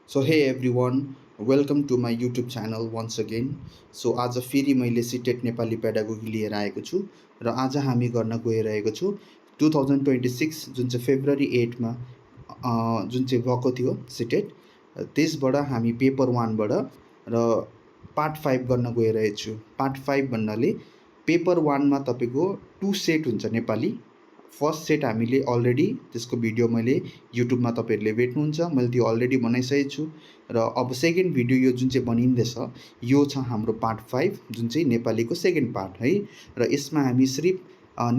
So hey everyone, welcome to my YouTube channel once again. So आज फेरि मैले CTET Nepali pedagogy लिएर आएको छु र आज हामी गर्न गइरहेको छु 2026 जुन चाहिँ फेब्रुअरी 8 मा जुन चाहिँ भएको थियो सिटेट, त्यसबाट हामी पेपर 1 बाट र पार्ट 5 गर्न गइरहेको छु। पार्ट 5 भन्नाले पेपर 1 मा तपाईको 2 सेट हुन्छ नेपाली। फर्स्ट सेट हामीले अलरेडी त्यसको भिडियो मैले युट्युबमा तपाईहरुले भेट्नुहुन्छ। मैले त्यो अलरेडी बनाइसकेको छु र अब सेकेन्ड भिडियो यो जुन चाहिँ बनिँदैछ यो छ हाम्रो पार्ट 5 जुन चाहिँ नेपालीको सेकेन्ड पार्ट है। र यसमा हामी सिर्फ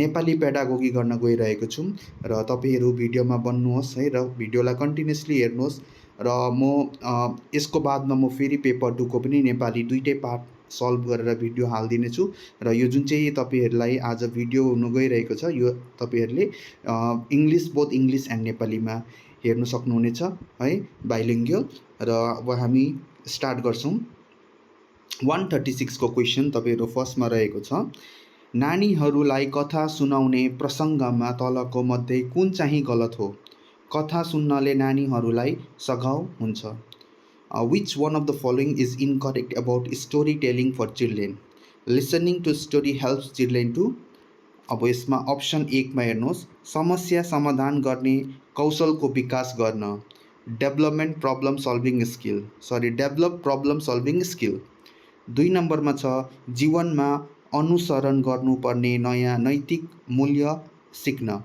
नेपाली पेडागोगी गर्न गइरहेको छौं र तपाईहरु भिडियोमा बन्नुहोस् है र भिडियोलाई कन्टिन्युअसली हेर्नुहोस् र म यसको बादमा म फेरि पेपर 2 को पनि नेपाली दुईटै पार्ट सल्भ गरेर भिडियो हाल्दिने छु र यो जुन चाहिँ तपाईहरुलाई आज भिडियो हुन गइरहेको छ यो तपाईहरुले इंग्लिश बोथ इंग्लिश एन्ड नेपालीमा हेर्न सक्नुहुनेछ है, बाइलिङ्गुअल। र अब हामी स्टार्ट गर्छौं। 136 को क्वेशन तपाईहरु फर्स्टमा रहेको छ, नानीहरूलाई कथा सुनाउने प्रसङ्गमा तलको मध्ये कुन चाहिँ गलत हो? कथा सुन्नले नानीहरूलाई सघाउ हुन्छ। Which one of the following is incorrect about storytelling for children? Listening to story helps children to। अब यसमा अप्सन 1 मा हेर्नुहोस्, समस्या समाधान गर्ने कौशलको विकास गर्न, डेभलप प्रब्लम सल्भिङ स्किल। 2 नम्बरमा छ, जीवनमा अनुसरण गर्नुपर्ने नयाँ नैतिक मूल्य सिक्न,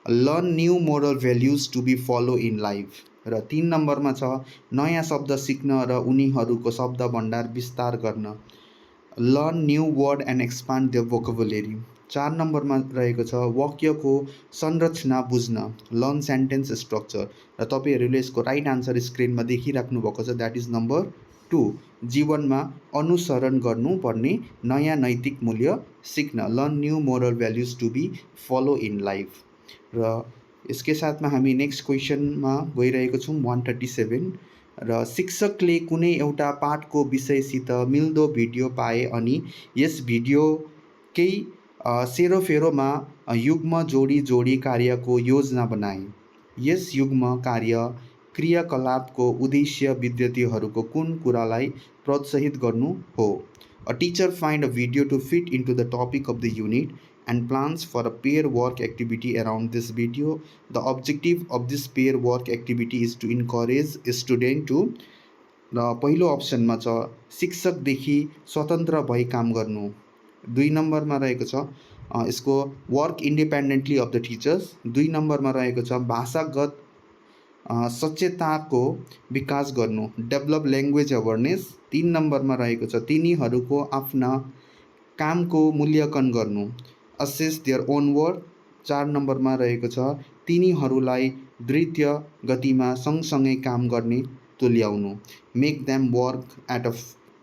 learn new moral values to be follow in life. र 3 नम्बरमा छ, नयाँ शब्द सिक्न र उनीहरूको शब्द भण्डार विस्तार गर्न, learn new word and expand the vocabulary. 4 नम्बरमा रहेको छ, वाक्यको संरचना बुझ्न, लर्न सेन्टेन्स स्ट्रक्चर। र तपाईहरुले यसको राइट आन्सर स्क्रिनमा देखिराख्नु भएको छ, दैट इज नम्बर 2, जीवनमा अनुसरण गर्नुपर्ने नयाँ नैतिक मूल्य सिक्न, learn new moral values to be follow in life. र यसकै साथमा हामी नेक्स्ट क्वेशनमा गइरहेको छौं 137। र शिक्षकले कुनै एउटा पाठको विषयसित मिल्दो भिडियो पाए अनि यस भिडियोकै सेरोफेरोमा युग्म जोडी कार्यको योजना बनाए। यस युग्म कार्य क्रियाकलापको उद्देश्य विद्यार्थीहरूको कुन कुरालाई प्रोत्साहित गर्नु हो? A teacher find a video to fit into the topic of the unit and plans for a pair work activity around this video. The objective of this pair work activity is to encourage a student to। र पहिलो अप्सनमा छ, शिक्षकदेखि स्वतन्त्र भई काम गर्नु। 2 नम्बरमा रहेको छ, यसको work independently of the teachers. 2 नम्बरमा रहेको छ, भाषागत सचेतताको विकास गर्नु, डेभलप ल्याङ्ग्वेज अवेरनेस। 3 नम्बरमा रहेको छ, तिनीहरूको आफ्ना कामको मूल्याङ्कन गर्नु, असेस देयर ओन वर्क। 4 नम्बरमा रहेको छ, तिनीहरूलाई द्रुत गतिमा सँगसँगै काम गर्ने तुल्याउनु, make them work at a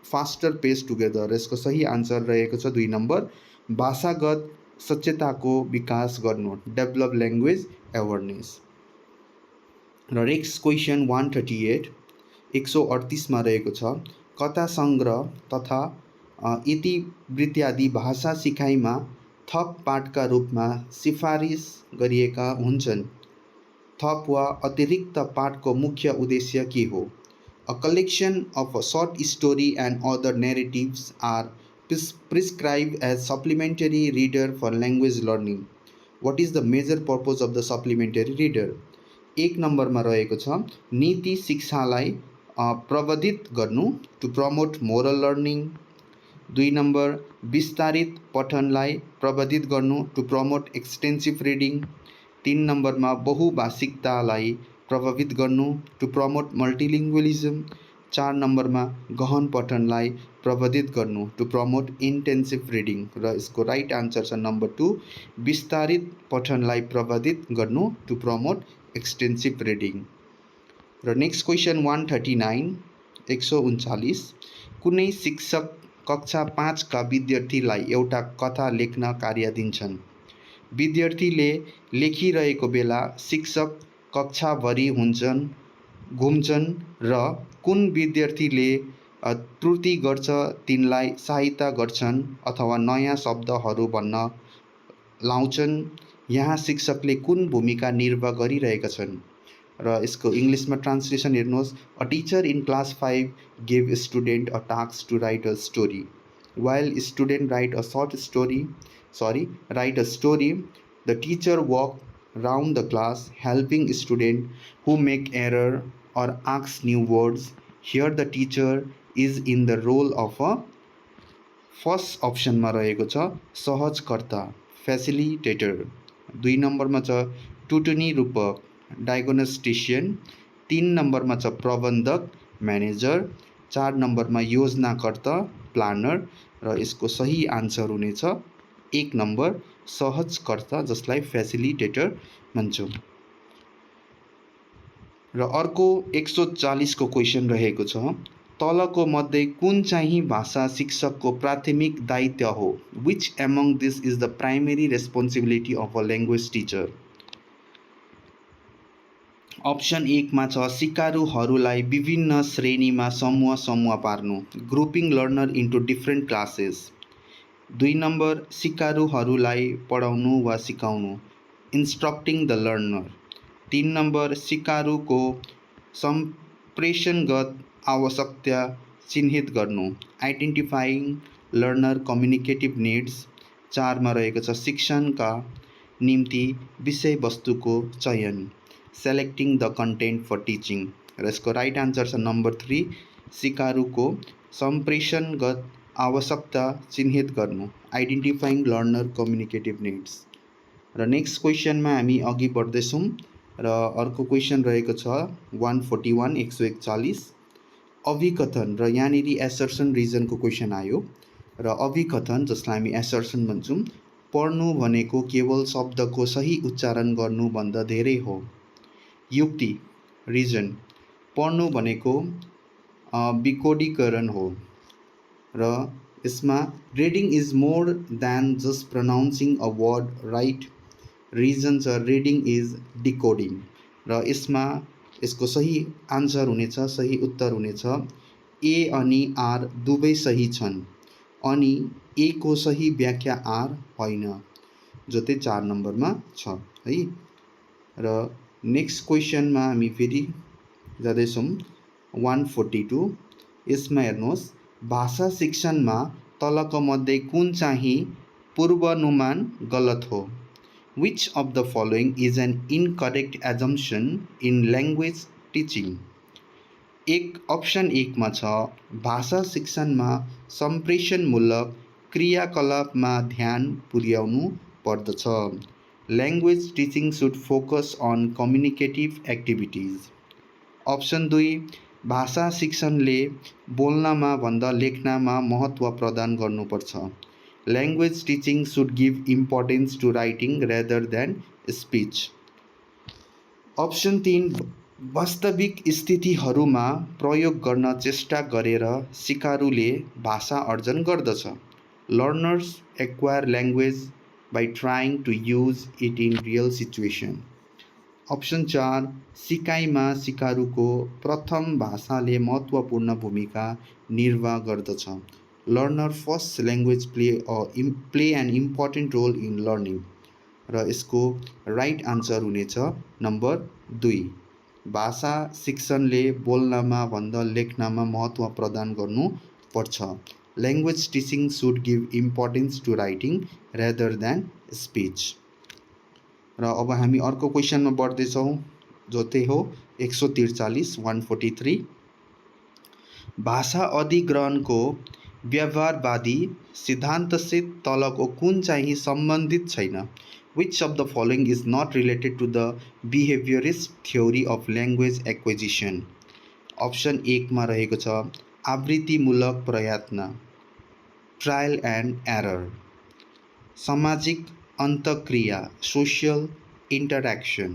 faster pace together. यसको सही आन्सर रहेको छ 2 नम्बर, भाषागत सचेतताको विकास गर्नु, डेभलप ल्याङ्ग्वेज अवेरनेस। र नेक्स्ट क्वेशन 138, 138 मा रहेको छ, कथा सङ्ग्रह तथा इतिवृत्तादि भाषा सिकाइमा थप पाठका रूपमा सिफारिस गरिएका हुन्छन्। थप वा अतिरिक्त पाठको मुख्य उद्देश्य के हो? A collection of a short story and other narratives are prescribed as supplementary reader for language learning. What is the major purpose of the supplementary reader? 1 नम्बरमा रहेको छ, नीति शिक्षालाई प्रवर्धित गर्नु, to promote moral learning. 2 number, विस्तारित पठनलाई प्रवर्धित गर्नु, टु प्रमोट एक्सटेन्सिभ रिडिङ। 3 नम्बरमा, बहुभाषिकतालाई प्रभावित गर्नु, टु प्रमोट मल्टिलिङ्गुअलिज्म। 4 नम्बरमा, गहन पठनलाई प्रवर्धित गर्नु, टु प्रमोट इन्टेन्सिभ रिडिङ। र यसको राइट आन्सर छ नम्बर 2, विस्तारित पठनलाई प्रवर्धित गर्नु, टु प्रमोट एक्सटेन्सिभ रिडिङ। र नेक्स्ट क्वेशन 139, 139, कुनै शिक्षक कक्षा 5 का विद्यार्थीलाई एउटा कथा लेख्न कार्य दिन्छन्। विद्यार्थीले लेखिरहेको बेला शिक्षक कक्षाभरि घुम्छन् र कुन विद्यार्थीले त्रुटि गर्छ तिनलाई सहायता गर्छन् अथवा नयाँ शब्दहरू भन्न लाउँछन्। यहाँ शिक्षकले कुन भूमिका निर्वाह गरिरहेका छन्? र यसको इङ्ग्लिसमा ट्रान्सलेसन हेर्नुहोस्, a teacher in class 5 give student a task to write a story while student write a story, the teacher walk round the class helping student who make error or ask new words. Here the teacher is in the role of a first अप्सनमा रहेको छ सहजकर्ता facilitator, 2 नम्बरमा छ टुटुनी रूपक डायग्नोस्टिशियन, 3 नम्बरमा छ प्रबन्धक manager, 4 नम्बरमा योजनाकर्ता प्लानर र यसको सही आन्सर हुनेछ 1 नम्बर सहजकर्ता जसलाई फेसिलिटेटर भन्छौँ। र अर्को 140 को क्वेसन रहेको छ तलको मध्ये कुन चाहिँ भाषा शिक्षकको प्राथमिक दायित्व हो? Which among this is the primary responsibility of a language teacher? Option 1 मा छ सिकारुहरूलाई विभिन्न श्रेणीमा समूह पार्नु, grouping learner into different classes. 2 नम्बर सिकारुहरूलाई पढाउनु वा सिकाउनु, इन्स्ट्रक्टिङ द लर्नर। 3 नम्बर सिकारुको सम्प्रेषणगत आवश्यकता चिन्हित गर्नु, आइडेन्टिफाइङ लर्नर कम्युनिकेटिभ निड्स। 4 मा रहेको छ शिक्षणका निम्ति विषयवस्तुको चयन, selecting the content for teaching. र यसको राइट आन्सर छ नम्बर 3 सिकारुको सम्प्रेषणगत आवश्यकता चिन्हित गर्नु, आइडेन्टिफाइङ लर्नर कम्युनिकेटिभ निड्स। र नेक्स्ट क्वेसनमा हामी अघि बढ्दैछौँ र अर्को क्वेसन रहेको छ 141 141 अभिकथन र यहाँनिर एसर्सन रिजनको क्वेसन आयो र अभिकथन जसलाई हामी एसर्सन भन्छौँ पढ्नु भनेको केवल शब्दको सही उच्चारण गर्नुभन्दा धेरै हो। युक्ति रिजन पढ्नु भनेको विकोडीकरण हो र यसमा reading is more than just pronouncing a word right. Reason छ रिडिङ इज डिकोडिङ र यसको सही आन्सर हुनेछ, सही उत्तर हुनेछ ए अनि आर दुवै सही छन् अनि ए को सही व्याख्या आर होइन, जो चाहिँ 4 नम्बरमा छ है। र नेक्स्ट क्वेसनमा हामी फेरि जाँदैछौँ 142। यसमा हेर्नुहोस् भाषा शिक्षणमा तलको मध्ये कुन चाहिँ पूर्वानुमान गलत हो? Which of the following is an incorrect assumption in language teaching? Option 1 मा छ भाषा शिक्षणमा सम्प्रेषणमूलक क्रियाकलापमा ध्यान पुर्याउनु पर्दछ। Language teaching should focus on communicative activities. Option 2 भाषा शिक्षणले बोल्नमा भन्दा लेख्नमा महत्त्व प्रदान गर्नुपर्छ। Language teaching should give importance to writing rather than speech. Option 3 वास्तविक स्थितिहरूमा प्रयोग गर्न चेष्टा गरेर सिकारुले भाषा अर्जन गर्दछ। Learners acquire language by trying to use it in real situation. Option 4 सिकाइमा सिकारुको प्रथम भाषाले महत्त्वपूर्ण भूमिका निर्वाह गर्दछ। Learner first language play an important role in learning. र यसको राइट आन्सर हुनेछ नम्बर 2 भाषा शिक्षणले बोल्नमा भन्दा लेख्नमा महत्त्व प्रदान गर्नुपर्छ। Language teaching should give importance to writing rather than speech. र अब हामी अर्को क्वेसनमा बढ्दैछौँ जो चाहिँ हो 143 143। भाषा अधिग्रहणको व्यवहारवादी सिद्धान्तसित तलको कुन चाहिँ सम्बन्धित छैन? Which of the following is not related to the behaviorist theory of language acquisition? Option 1 मा रहेको छ आवृत्तिमूलक प्रयत्न ट्रायल एन्ड एरर, सामाजिक अन्तक्रिया सोसियल इन्टरेक्सन,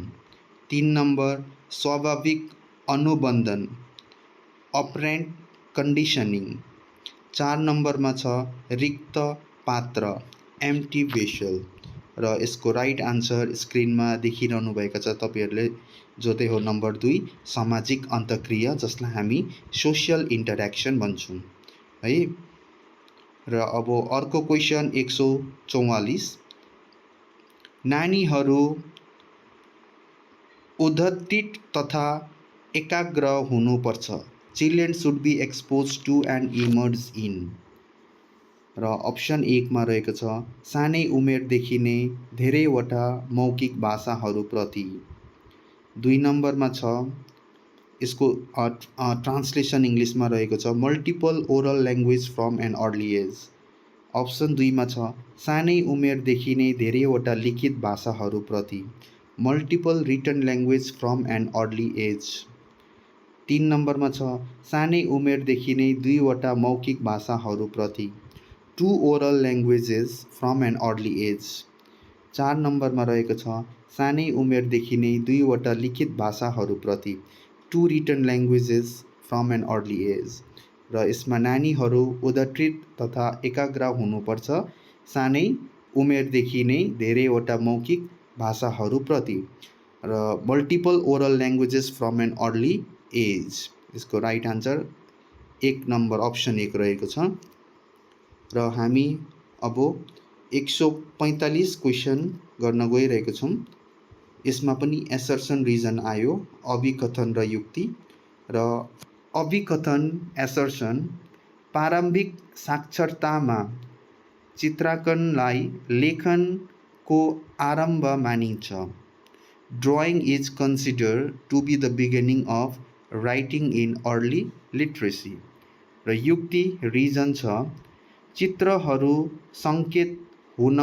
3 नम्बर स्वाभाविक अनुबन्धन अपरेन्ट कन्डिसनिङ, 4 नम्बरमा छ रिक्त पात्र एम्प्टी भेसल। र यसको राइट आन्सर स्क्रिनमा देखिरहनु भएको छ तपाईँहरूले, जो चाहिँ हो नम्बर 2 सामाजिक अन्तक्रिया जसलाई हामी सोसियल इन्टरेक्सन भन्छौँ है। र अब अर्को क्वेसन 144 नानीहरू उद्धृत तथा एकाग्र हुनुपर्छ। Children should be expose to and emerge in. र अप्सन 1 मा रहेको छ सानै उमेरदेखि नै धेरैवटा मौखिक भाषाहरूप्रति। 2 नम्बरमा छ यसको ट्रान्सलेसन इङ्ग्लिसमा रहेको छ multiple oral language from an early age. Option 2 मा छ सानै उमेरदेखि नै धेरैवटा लिखित भाषाहरूप्रति multiple written language from an early age. 3 नम्बरमा छ सानै उमेरदेखि नै दुईवटा मौखिक भाषाहरूप्रति two oral languages from an early age. 4 नम्बरमा रहेको छ सानै उमेरदेखि नै दुईवटा लिखित भाषाहरूप्रति two written languages from an early age. र यसमा नानीहरू उद्धृत तथा एकाग्र हुनुपर्छ सानै उमेरदेखि नै धेरैवटा मौखिक भाषाहरूप्रति र multiple oral languages from an early age. यसको राइट आन्सर 1 नम्बर अप्सन 1 रहेको छ। र हामी अब 145 क्वेसन गर्न गइरहेको छौँ। यसमा पनि एसर्सन रिजन आयो, अभिकथन र युक्ति। र अभिकथन एसर्सन प्रारम्भिक साक्षरतामा चित्राङ्कनलाई लेखनको आरम्भ मानिन्छ। Drawing is considered to be the beginning of writing in early literacy. र युक्ति रिजन छ चित्रहरू सङ्केत हुन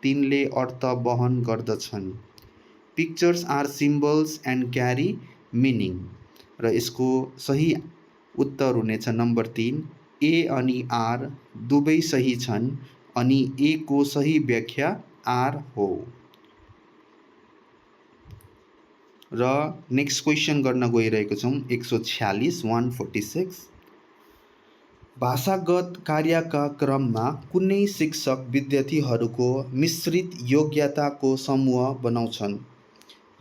तिनले अर्थ वहन गर्दछन्। Pictures are symbols and carry meaning. र यसको सही उत्तर हुनेछ नम्बर 3 ए अनि आर दुवै सही छन् अनि ए को सही व्याख्या आर हो। र नेक्स्ट क्वेसन गर्न गइरहेको छौँ 146 146। भाषागत कार्यका क्रममा कुनै शिक्षक विद्यार्थीहरूको मिश्रित योग्यताको समूह बनाउँछन्।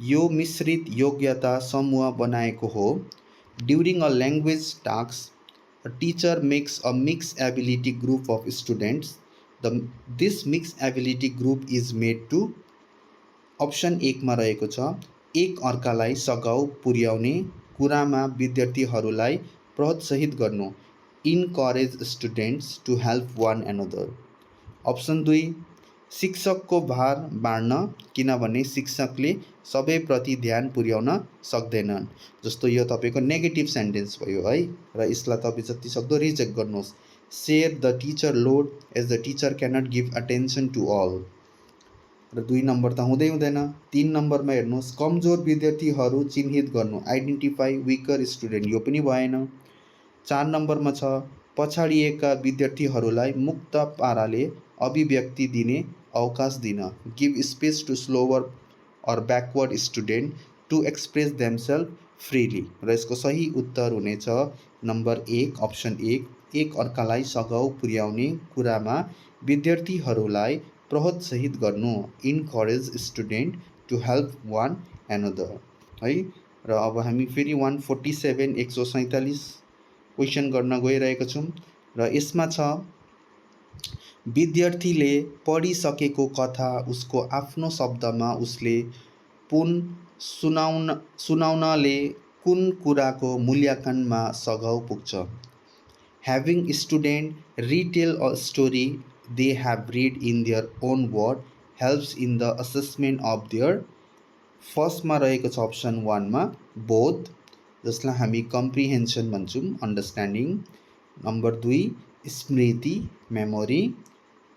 यो मिश्रित योग्यता समूह बनाएको हो। During a language task a teacher makes a mix ability group of students. This mix ability group is made to. Option 1 मा रहेको छ एक अर्कालाई सघाउ पुर्याउने कुरामा विद्यार्थीहरूलाई प्रोत्साहित गर्नु। Encourage students to help one another. Option 2 शिक्षकको भार बाँड्न किनभने शिक्षकले सबैप्रति ध्यान पुर्याउन सक्दैनन्। जस्तो यो तपाईँको नेगेटिभ सेन्टेन्स भयो है र यसलाई तपाईँ जति सक्दो रिजेक्ट गर्नुहोस्। Share the teacher load as the teacher cannot give attention to all. र 2 नम्बर त हुँदै हुँदैन। 3 नम्बरमा हेर्नुहोस् कमजोर विद्यार्थीहरू चिन्हित गर्नु। आइडेन्टिफाई विकर स्टुडेन्ट, यो पनि भएन। 4 नम्बरमा छ पछाडिएका विद्यार्थीहरूलाई मुक्त पाराले अभिव्यक्ति दिने अवकाश दिन। Give space to slower or backward student to express themselves freely. र यसको सही उत्तर हुनेछ नम्बर 1 अप्सन 1 एक अर्कालाई सघाउ पुर्याउने कुरामा विद्यार्थीहरूलाई प्रोत्साहित गर्नु। Encourage student to help one another है। र अब हामी फेरि 147 147 क्वेसन गर्न गइरहेको छौँ। र यसमा छ विद्यार्थीले पढिसकेको कथा उसको आफ्नो शब्दमा उसले सुनाउनले कुन कुराको मूल्याङ्कनमा सघाउ पुग्छ। Having student retell a story they have read in their own word helps in the assessment of their. फर्स्टमा रहेको छ अप्सन 1 मा बोध, जसलाई हामी कम्प्रिहेन्सन भन्छौँ, अन्डरस्ट्यान्डिङ। नम्बर 2 स्मृति, मेमोरी।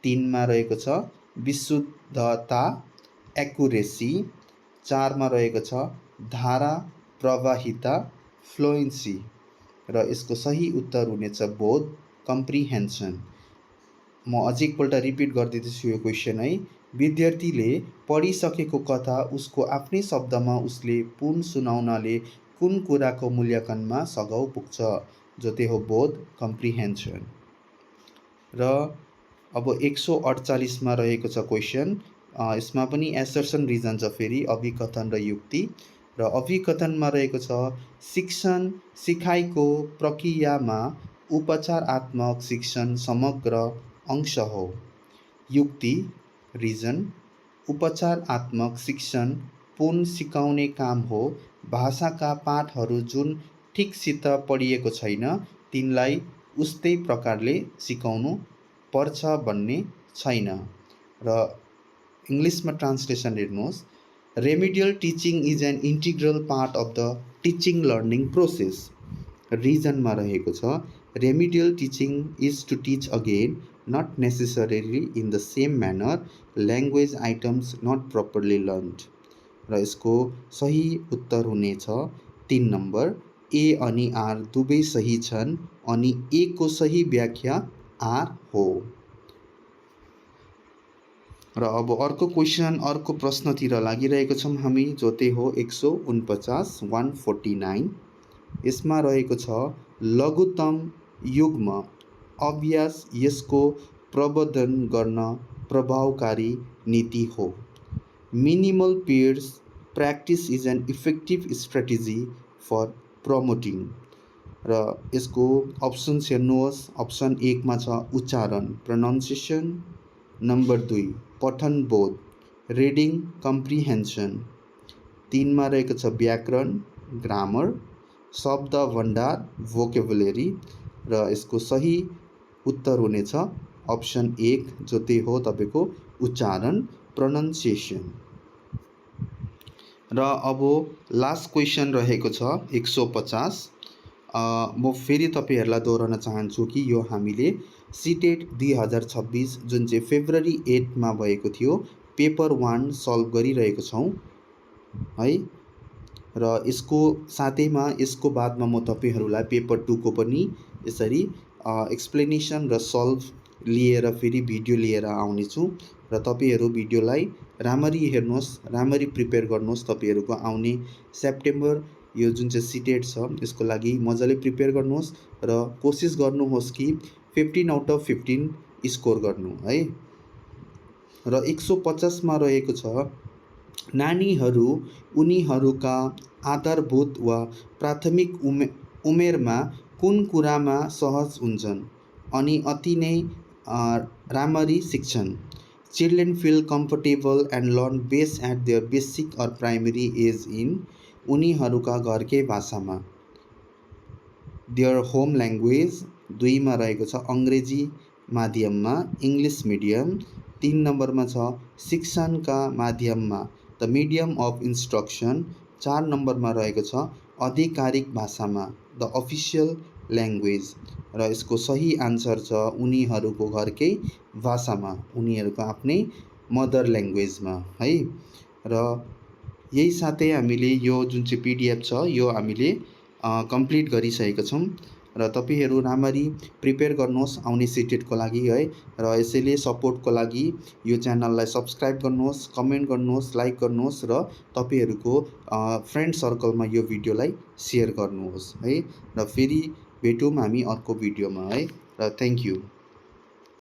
3 मा रहेको छ विशुद्धता, एक्युरेसी। 4 मा रहेको छ धारा, प्रवाहिता, फ्लुएन्सी। र यसको सही उत्तर हुनेछ बोध, कम्प्रिहेन्सन। म अझै एकपल्ट रिपिट गरिदिँदैछु यो क्वेसन है। विद्यार्थीले पढिसकेको कथा उसको आफ्नै शब्दमा उसले पुन सुनाउनले कुन कुराको मूल्याङ्कनमा सघाउ पुग्छ, जो त्यो हो बोध, कम्प्रिहेन्सन। र अब 148 मा रहेको छ क्वेसन। यसमा पनि एसर्सन रिजन छ फेरि अभिकथन र युक्ति। र अभिकथनमा रहेको छ शिक्षण सिकाइको प्रक्रियामा उपचारात्मक शिक्षण समग्र अंश हो। युक्ति रिजन उपचारात्मक शिक्षण पुन सिकाउने काम हो। भाषाका पाठहरू जुन ठिकसित पढिएको छैन तिनलाई उस्तै प्रकारले सिकाउनु पर्छ भन्ने छैन। र इङ्ग्लिसमा ट्रान्सलेसन हेर्नुहोस्, remedial teaching is an integral part of the teaching learning process. रिजनमा रहेको छ, remedial teaching is to teach again, not necessarily in the same manner, language items not properly learned. र यसको सही उत्तर हुनेछ 3 नम्बर, ए अनि आर दुवै सही छन् अनि ए को सही व्याख्या आर हो। र अब अर्को क्वेसन, अर्को प्रश्नतिर लागिरहेको छौँ हामी, जो त्यही हो 149 149। यसमा रहेको छ, लघुत्तम युग्म अभ्यास यसको प्रवर्धन गर्न प्रभावकारी नीति हो। Minimal pairs practice is an effective strategy for promoting. र यसको अप्सन्स हेर्नुहोस्, अप्सन 1 मा छ उच्चारण प्रोनाउन्सिएसन, नम्बर 2 पठन बोध रिडिङ कम्प्रिहेन्सन, 3 मा रहेको छ व्याकरण ग्रामर, शब्द भण्डार भोकेबुलेरी। र यसको सही उत्तर हुनेछ अप्सन 1, जो त्यही हो तपाईँको उच्चारण प्रोनाउन्सिएसन। र अब लास्ट क्वेसन रहेको छ 150। म फेरि तपाईँहरूलाई दोहोऱ्याउन चाहन्छु कि यो हामीले सिटेट 2026 जुन चाहिँ फेब्रुअरी 8 मा भएको थियो, पेपर 1 सल्भ गरिरहेको छौँ है। र यसको साथैमा यसको बादमा म तपाईँहरूलाई पेपर 2 को पनि यसरी एक्सप्लेनेसन र सल्भ लिएर फेरि भिडियो लिएर आउनेछु। र तपाईँहरू भिडियोलाई राम्ररी हेर्नुहोस्, राम्ररी प्रिपेयर गर्नुहोस्। तपाईँहरूको आउने सेप्टेम्बर यो जुन चाहिँ सिटेट छ यसको लागि मजाले प्रिपेयर गर्नुहोस् र कोसिस गर्नुहोस् कि 15 आउट अफ 15 स्कोर गर्नु है। र 150 मा रहेको छ, नानीहरू उनीहरूका आधारभूत वा प्राथमिक उमेरमा कुन कुरामा सहज हुन्छन् अनि अति नै राम्ररी सिक्छन्। Children feel comfortable and learn best at their basic or primary age in, उनीहरूका घरकै भाषामा, देयर होम ल्याङ्ग्वेज। 2 मा रहेको छ अङ्ग्रेजी माध्यममा, इङ्ग्लिस मिडियम। 3 नम्बरमा छ शिक्षणका माध्यममा, द मिडियम अफ इन्स्ट्रक्सन। 4 नम्बरमा रहेको छ आधिकारिक भाषामा, द अफिसियल ल्याङ्ग्वेज। र यसको सही आन्सर छ उनीहरूको घरकै भाषामा, उनीहरूको आफ्नै मदर ल्याङ्ग्वेजमा है। र यही साथै हामीले यो जुन चाहिँ पिडिएफ छ यो हामीले कम्प्लिट गरिसकेका छौँ। र तपाईँहरू राम्ररी प्रिपेयर गर्नुहोस् आउने सिटेटको लागि है। र यसैले सपोर्टको लागि यो च्यानललाई सब्सक्राइब गर्नुहोस्, कमेन्ट गर्नुहोस्, लाइक गर्नुहोस् र तपाईँहरूको फ्रेन्ड सर्कलमा यो भिडियोलाई सेयर गर्नुहोस् है। र फेरि भेटौँ हामी अर्को भिडियोमा है। र थ्याङ्क यू।